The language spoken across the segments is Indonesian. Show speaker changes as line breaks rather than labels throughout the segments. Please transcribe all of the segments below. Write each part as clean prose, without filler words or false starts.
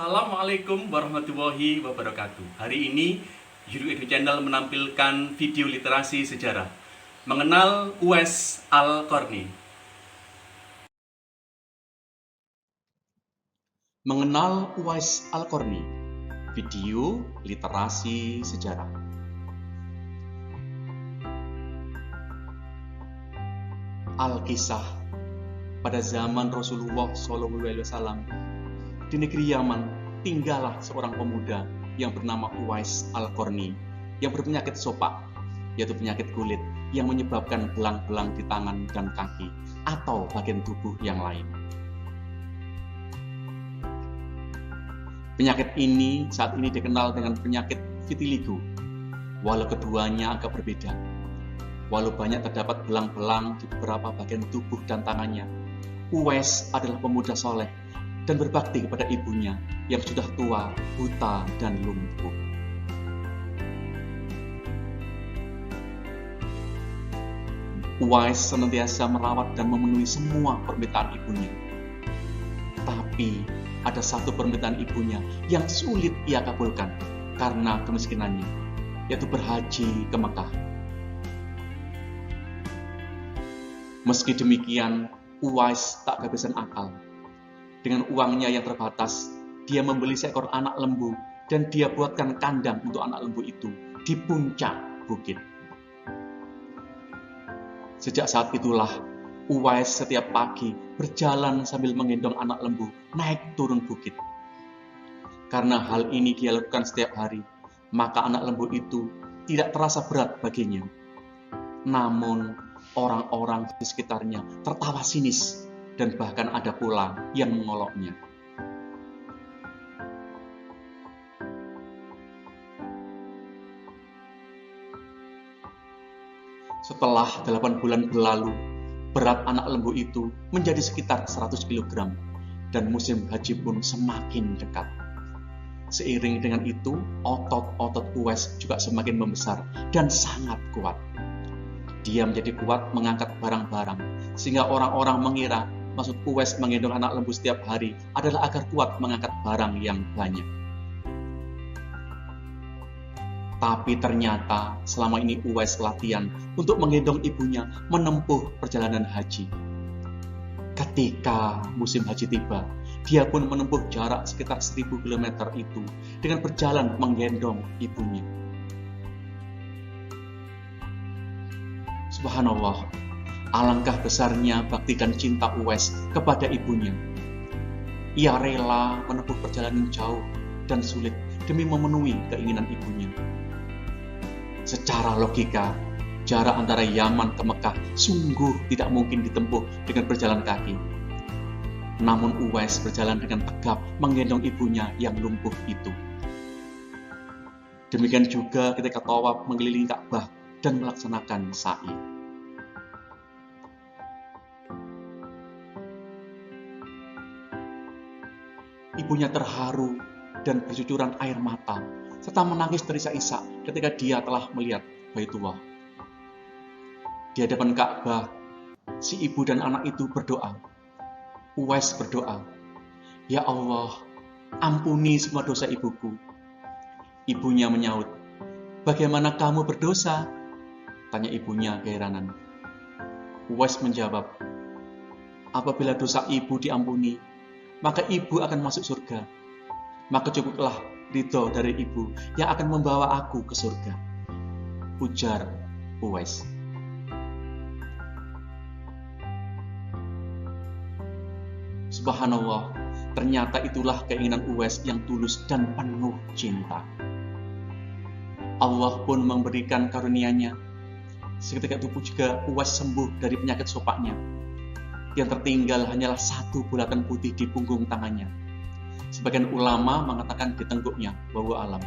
Assalamualaikum warahmatullahi wabarakatuh. Hari ini Yuru Edu Channel menampilkan video literasi sejarah mengenal Uwais Al-Qarni. Mengenal Uwais Al-Qarni, video literasi sejarah. Al-Kisah, pada zaman Rasulullah SAW, di negeri Yaman tinggallah seorang pemuda yang bernama Uwais Al-Qarni yang berpenyakit sopak, yaitu penyakit kulit yang menyebabkan belang-belang di tangan dan kaki atau bagian tubuh yang lain. Penyakit ini saat ini dikenal dengan penyakit vitiligo, walau keduanya agak berbeda. Walau banyak terdapat belang-belang di beberapa bagian tubuh dan tangannya, Uwais adalah pemuda soleh dan berbakti kepada ibunya yang sudah tua, buta, dan lumpuh. Uwais senantiasa merawat dan memenuhi semua permintaan ibunya. Tapi ada satu permintaan ibunya yang sulit ia kabulkan karena kemiskinannya, yaitu berhaji ke Mekah. Meski demikian, Uwais tak kehabisan akal. Dengan uangnya yang terbatas, dia membeli seekor anak lembu dan dia buatkan kandang untuk anak lembu itu di puncak bukit. Sejak saat itulah, Uwais setiap pagi berjalan sambil menggendong anak lembu naik turun bukit. Karena hal ini dia lakukan setiap hari, maka anak lembu itu tidak terasa berat baginya. Namun, orang-orang di sekitarnya tertawa sinis dan bahkan ada pula yang mengoloknya. Setelah 8 bulan berlalu, berat anak lembu itu menjadi sekitar 100 kg dan musim haji pun semakin dekat. Seiring dengan itu, otot-otot Uwais juga semakin membesar dan sangat kuat. Dia menjadi kuat mengangkat barang-barang, sehingga orang-orang mengira maksud Uwais menggendong anak lembu setiap hari adalah agar kuat mengangkat barang yang banyak. Tapi ternyata selama ini Uwais latihan untuk menggendong ibunya menempuh perjalanan haji. Ketika musim haji tiba, dia pun menempuh jarak sekitar 1000 km itu dengan berjalan menggendong ibunya. Subhanallah, alangkah besarnya bakti dan cinta Uwais kepada ibunya. Ia rela menempuh perjalanan jauh dan sulit demi memenuhi keinginan ibunya. Secara logika, jarak antara Yaman ke Mekah sungguh tidak mungkin ditempuh dengan berjalan kaki. Namun Uwais berjalan dengan tegap menggendong ibunya yang lumpuh itu. Demikian juga ketika tawaf mengelilingi Ka'bah dan melaksanakan sa'i. Ibunya terharu dan bercucuran air mata, serta menangis terisak-isak ketika dia telah melihat Baitullah. Di hadapan Ka'bah, si ibu dan anak itu berdoa. Uwais berdoa, "Ya Allah, ampuni semua dosa ibuku." Ibunya menyaut, "Bagaimana kamu berdosa?" tanya ibunya keheranan. Uwais menjawab, "Apabila dosa ibu diampuni, maka ibu akan masuk surga. Maka cukuplah ridho dari ibu yang akan membawa aku ke surga," ujar Uwais. Subhanallah, ternyata itulah keinginan Uwais yang tulus dan penuh cinta. Allah pun memberikan karunia-Nya. Seketika itu juga Uwais sembuh dari penyakit sopaknya. Yang tertinggal hanyalah satu bulatan putih di punggung tangannya. Sebagian ulama mengatakan di tengkuknya, wallahu alam.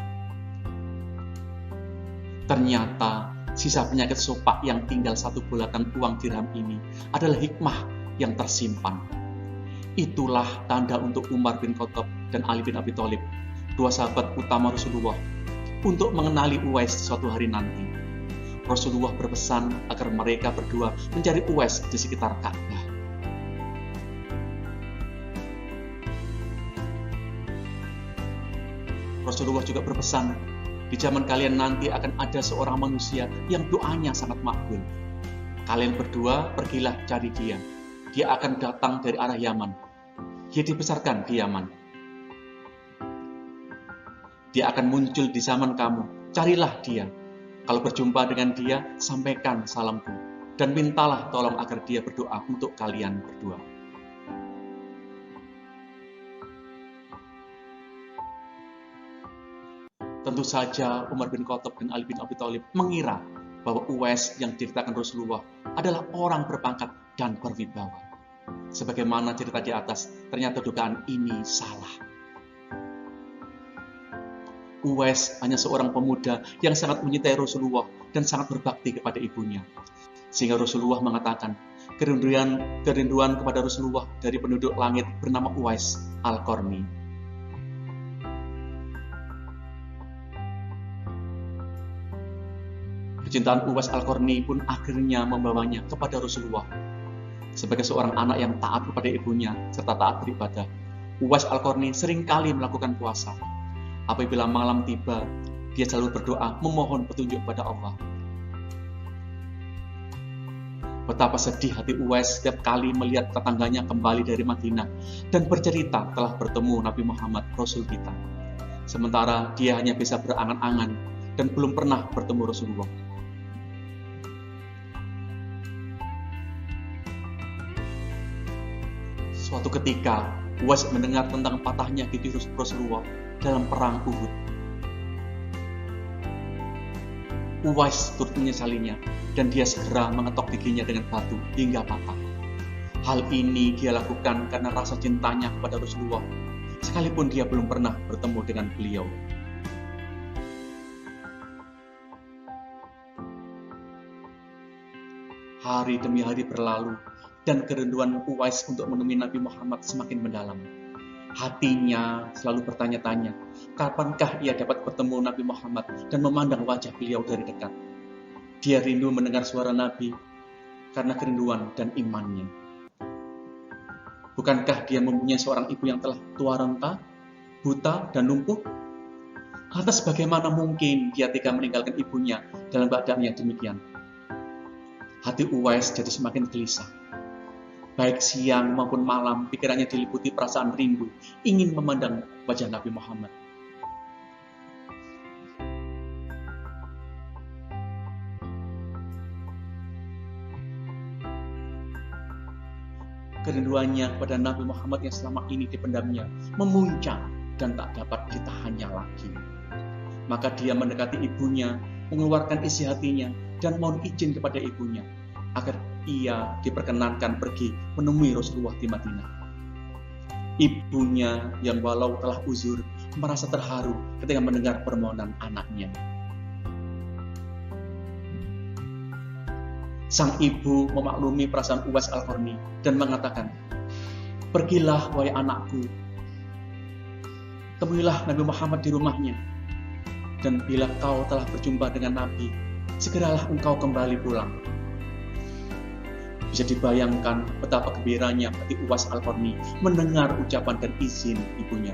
Ternyata sisa penyakit sopak yang tinggal satu bulatan uang dirham ini adalah hikmah yang tersimpan. Itulah tanda untuk Umar bin Khattab dan Ali bin Abi Thalib, dua sahabat utama Rasulullah, untuk mengenali Uwais suatu hari nanti. Rasulullah berpesan agar mereka berdua mencari Uwais di sekitar Ka'bah. Rasulullah juga berpesan, di zaman kalian nanti akan ada seorang manusia yang doanya sangat makbul. Kalian berdua pergilah cari dia. Dia akan datang dari arah Yaman. Dia dibesarkan di Yaman. Dia akan muncul di zaman kamu. Carilah dia. Kalau berjumpa dengan dia, sampaikan salamku. Dan mintalah tolong agar dia berdoa untuk kalian berdua. Tentu saja Umar bin Khattab dan Ali bin Abi Thalib mengira bahwa Uwais yang diceritakan Rasulullah adalah orang berpangkat dan berwibawa. Sebagaimana cerita di atas, ternyata dugaan ini salah. Uwais hanya seorang pemuda yang sangat mencintai Rasulullah dan sangat berbakti kepada ibunya. Sehingga Rasulullah mengatakan, kerinduan kepada Rasulullah dari penduduk langit bernama Uwais Al-Qarni. Kecintaan Uwais Al-Qarni pun akhirnya membawanya kepada Rasulullah. Sebagai seorang anak yang taat kepada ibunya serta taat beribadah, Uwais Al-Qarni seringkali melakukan puasa. Apabila malam tiba, dia selalu berdoa memohon petunjuk pada Allah. Betapa sedih hati Uwais setiap kali melihat tetangganya kembali dari Madinah dan bercerita telah bertemu Nabi Muhammad, Rasul kita. Sementara dia hanya bisa berangan-angan dan belum pernah bertemu Rasulullah. Suatu ketika, Uwais mendengar tentang patahnya gigi Rasulullah dalam perang Uhud. Uwais turut menyesalinya dan dia segera mengetok giginya dengan batu hingga patah. Hal ini dia lakukan karena rasa cintanya kepada Rasulullah, sekalipun dia belum pernah bertemu dengan beliau. Hari demi hari berlalu, dan kerinduan Uwais untuk menemui Nabi Muhammad semakin mendalam. Hatinya selalu bertanya-tanya, kapankah ia dapat bertemu Nabi Muhammad dan memandang wajah beliau dari dekat. Dia rindu mendengar suara Nabi karena kerinduan dan imannya. Bukankah dia mempunyai seorang ibu yang telah tua renta, buta, dan lumpuh? Lantas bagaimana mungkin dia tega meninggalkan ibunya dalam keadaan yang demikian? Hati Uwais jadi semakin gelisah. Baik siang maupun malam, pikirannya diliputi perasaan rindu, ingin memandang wajah Nabi Muhammad. Kerinduannya kepada Nabi Muhammad yang selama ini dipendamnya memuncak dan tak dapat ditahannya lagi. Maka dia mendekati ibunya, mengeluarkan isi hatinya, dan mohon izin kepada ibunya agar ia diperkenankan pergi menemui Rasulullah di Madinah. Ibunya yang walau telah uzur merasa terharu ketika mendengar permohonan anaknya. Sang ibu memaklumi perasaan Uwais Al-Qarni dan mengatakan, "Pergilah wahai anakku, temuilah Nabi Muhammad di rumahnya, dan bila kau telah berjumpa dengan Nabi, segeralah engkau kembali pulang." Bisa dibayangkan betapa gembiranya hati Uwais Al-Qarni mendengar ucapan dan izin ibunya.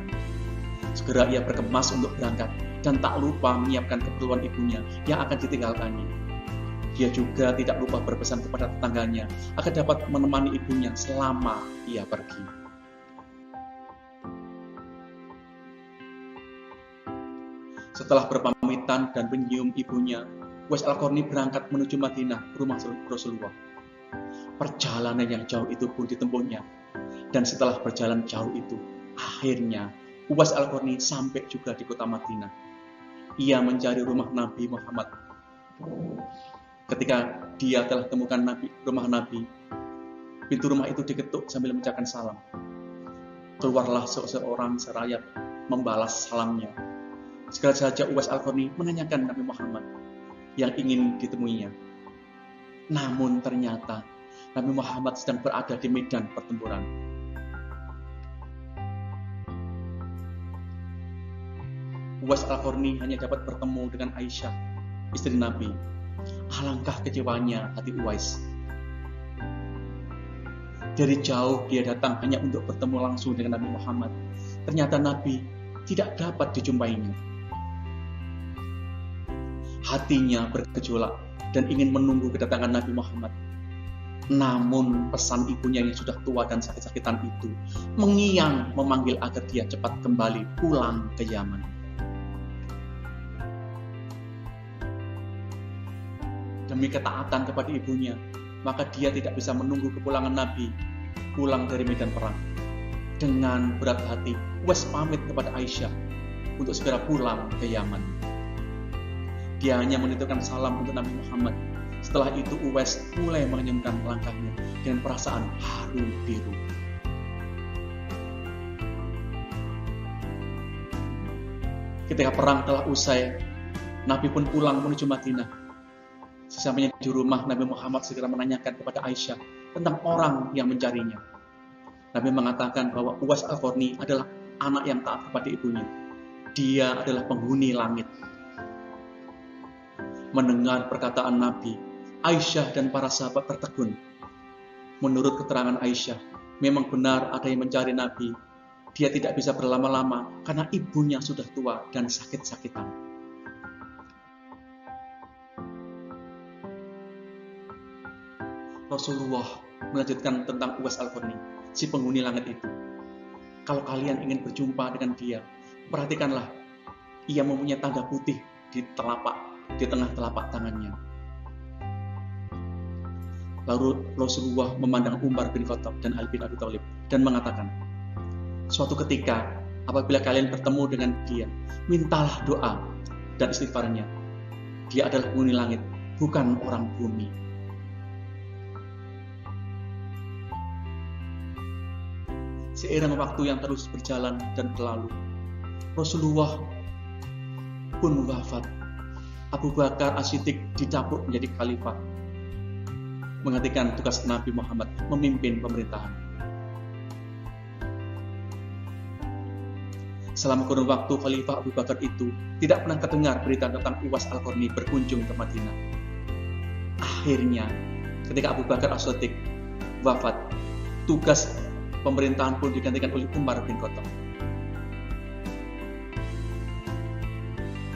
Segera ia berkemas untuk berangkat dan tak lupa menyiapkan keperluan ibunya yang akan ditinggalkannya. Dia juga tidak lupa berpesan kepada tetangganya agar dapat menemani ibunya selama ia pergi. Setelah berpamitan dan menyium ibunya, Uwais Al-Qarni berangkat menuju Madinah, rumah Rasulullah. Perjalanan yang jauh itu pun ditempuhnya, dan setelah berjalan jauh itu, akhirnya Uwais Al-Qarni sampai juga di kota Madinah. Ia mencari rumah Nabi Muhammad. Ketika dia telah temukan rumah Nabi, pintu rumah itu diketuk sambil mengucapkan salam. Keluarlah seseorang seraya membalas salamnya. Segera saja Uwais Al-Qarni menanyakan Nabi Muhammad yang ingin ditemuinya. Namun ternyata Nabi Muhammad sedang berada di medan pertempuran. Uwais Al-Qarni hanya dapat bertemu dengan Aisyah, istri Nabi. Alangkah kecewanya hati Uwais. Dari jauh dia datang hanya untuk bertemu langsung dengan Nabi Muhammad. Ternyata Nabi tidak dapat dijumpainya. hatinya bergejolak dan ingin menunggu kedatangan Nabi Muhammad. Namun pesan ibunya yang sudah tua dan sakit-sakitan itu mengiang memanggil agar dia cepat kembali pulang ke Yaman. Demi ketaatan kepada ibunya, maka dia tidak bisa menunggu kepulangan Nabi pulang dari medan perang. Dengan berat hati, Uwais pamit kepada Aisyah untuk segera pulang ke Yaman. Dia hanya menitipkan salam untuk Nabi Muhammad. Setelah itu Uwais mulai mengenyamkan langkahnya dengan perasaan haru biru. Ketika perang telah usai, Nabi pun pulang menuju Madinah. Sesampainya di rumah, Nabi Muhammad segera menanyakan kepada Aisyah tentang orang yang mencarinya. Nabi mengatakan bahwa Uwais Al-Qarni adalah anak yang taat kepada ibunya. Dia adalah penghuni langit. Mendengar perkataan Nabi, Aisyah dan para sahabat tertegun. Menurut keterangan Aisyah, memang benar ada yang mencari Nabi. Dia tidak bisa berlama-lama karena ibunya sudah tua dan sakit-sakitan. Rasulullah melanjutkan tentang Uwais Al-Qarni, si penghuni langit itu. Kalau kalian ingin berjumpa dengan dia, perhatikanlah, ia mempunyai tanda putih di tengah telapak tangannya. Lalu Rasulullah memandang Umar bin Khattab dan Ali bin Abi Thalib dan mengatakan, suatu ketika apabila kalian bertemu dengan dia, mintalah doa dan istighfarnya. Dia adalah penghuni langit, bukan orang bumi. Seiring waktu yang terus berjalan dan berlalu, Rasulullah pun wafat. Abu Bakar As-Siddiq dicapuk menjadi khalifah, menggantikan tugas Nabi Muhammad memimpin pemerintahan. Selama kurun waktu Khalifah Abu Bakar itu tidak pernah terdengar berita tentang Uwais Al-Qarni berkunjung ke Madinah. Akhirnya, ketika Abu Bakar As-Siddiq wafat, tugas pemerintahan pun digantikan oleh Umar bin Khattab.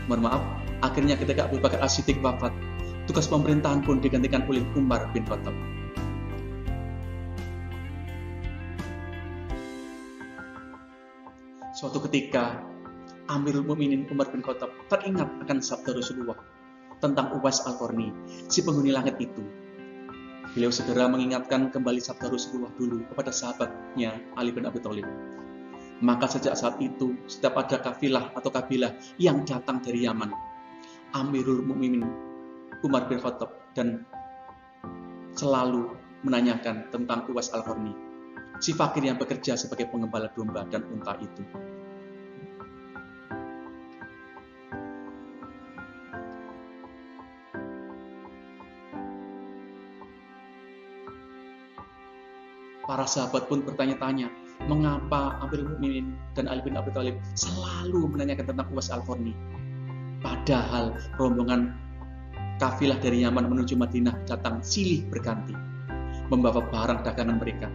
Mohon maaf, akhirnya ketika Abu Bakar As-Siddiq wafat, tugas pemerintahan pun digantikan oleh Umar bin Khattab. Suatu ketika, Amirul Mukminin Umar bin Khattab teringat akan sabda Rasulullah tentang Uwais Al-Qarni, si penghuni langit itu. Beliau segera mengingatkan kembali sabda Rasulullah dulu kepada sahabatnya Ali bin Abi Thalib. Maka sejak saat itu, setiap ada kafilah atau kabilah yang datang dari Yaman, Amirul Mukminin Umar bin Khattab dan selalu menanyakan tentang Uwais Al-Qarni, si fakir yang bekerja sebagai pengembala domba dan unta itu. Para sahabat pun bertanya-tanya, mengapa Amirul Mukminin dan Ali bin Abi Thalib selalu menanyakan tentang Uwais Al-Qarni? Padahal rombongan kafilah dari Yaman menuju Madinah datang silih berganti, membawa barang dagangan mereka.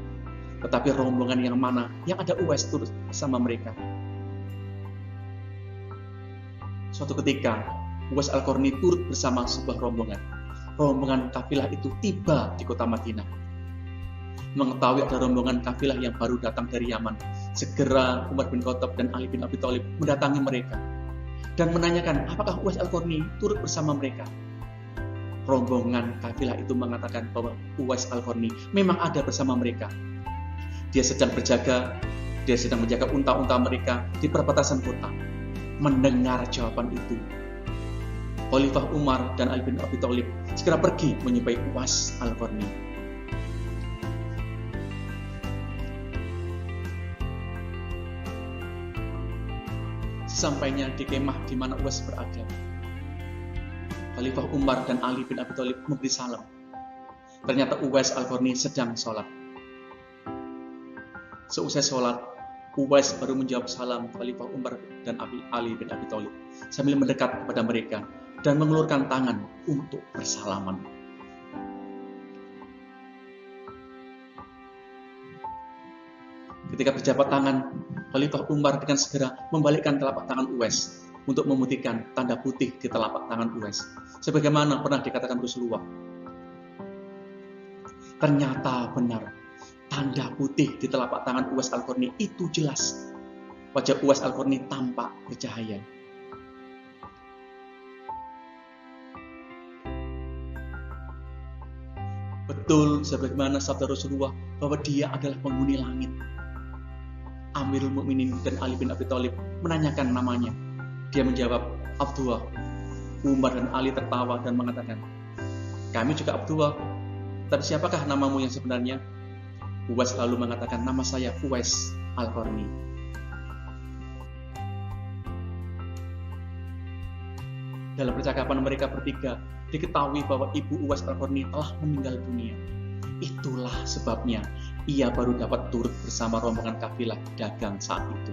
Tetapi rombongan yang mana yang ada Uwais turut bersama mereka? Suatu ketika, Uwais Al-Qarni turut bersama sebuah rombongan. Rombongan kafilah itu tiba di kota Madinah. Mengetahui ada rombongan kafilah yang baru datang dari Yaman, segera Umar bin Khattab dan Ali bin Abi Thalib mendatangi mereka dan menanyakan apakah Uwais Al-Qarni turut bersama mereka. Rombongan kafilah itu mengatakan bahwa Uwais Al-Qarni memang ada bersama mereka. Dia sedang menjaga unta-unta mereka di perbatasan kota. Mendengar jawaban itu, Khalifah Umar dan Ali bin Abi Thalib segera pergi menyampai Uwais Al-Qarni. Sampainya di kemah di mana Uwais berada, Khalifah Umar dan Ali bin Abi Thalib memberi salam. Ternyata Uwais Al-Qarni sedang sholat. Seusai sholat, Uwais baru menjawab salam Khalifah Umar dan Ali bin Abi Thalib sambil mendekat kepada mereka dan mengelurkan tangan untuk bersalaman. Ketika berjabat tangan, Khalifah Umar dengan segera membalikkan telapak tangan Uwais untuk memutihkan tanda putih di telapak tangan Uwais. Sebagaimana pernah dikatakan Rasulullah. Ternyata benar, tanda putih di telapak tangan Uwais Al-Qarni itu jelas. Wajah Uwais Al-Qarni tampak bercahaya. Betul sebagaimana sabda Rasulullah bahwa dia adalah penghuni langit. Amirul Mukminin dan Ali bin Abi Thalib menanyakan namanya. Dia menjawab, Abdullah. Umar dan Ali tertawa dan mengatakan, kami juga Abdullah. Tapi siapakah namamu yang sebenarnya? Uwais lalu mengatakan, nama saya Uwais Al-Qarni. Dalam percakapan mereka bertiga, diketahui bahwa ibu Uwais Al-Qarni telah meninggal dunia. Itulah sebabnya ia baru dapat turut bersama rombongan kafilah dagang saat itu.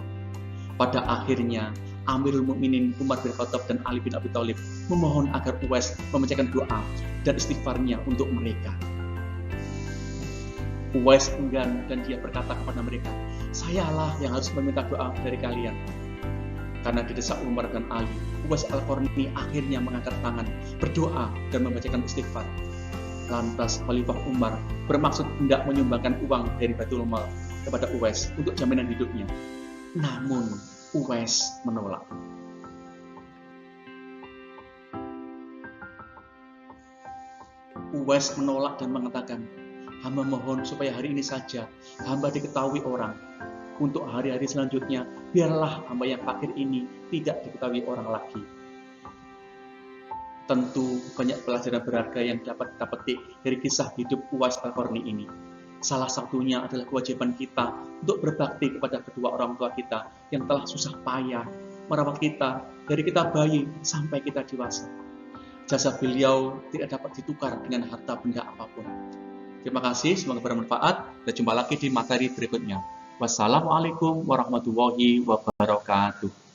Pada akhirnya, Amirul Mukminin Umar bin Khattab dan Ali bin Abi Thalib memohon agar Uwais membacakan doa dan istighfarnya untuk mereka. Uwais enggan dan dia berkata kepada mereka, sayalah yang harus meminta doa dari kalian. Karena didesak Umar dan Ali, Uwais Al-Qarni akhirnya mengangkat tangan, berdoa dan membacakan istighfar. Lantas Khalifah Umar bermaksud hendak menyumbangkan uang dari Baitul Mal kepada Uwais untuk jaminan hidupnya. Namun Uwais menolak. Uwais menolak dan mengatakan, hamba mohon supaya hari ini saja hamba diketahui orang. Untuk hari-hari selanjutnya, biarlah hamba yang fakir ini tidak diketahui orang lagi. Tentu banyak pelajaran berharga yang dapat kita petik dari kisah hidup Uwais Al-Qarni ini. Salah satunya adalah kewajiban kita untuk berbakti kepada kedua orang tua kita yang telah susah payah merawat kita dari kita bayi sampai kita dewasa. Jasa beliau tidak dapat ditukar dengan harta benda apapun. Terima kasih, semoga bermanfaat. Dan jumpa lagi di materi berikutnya. Wassalamualaikum warahmatullahi wabarakatuh.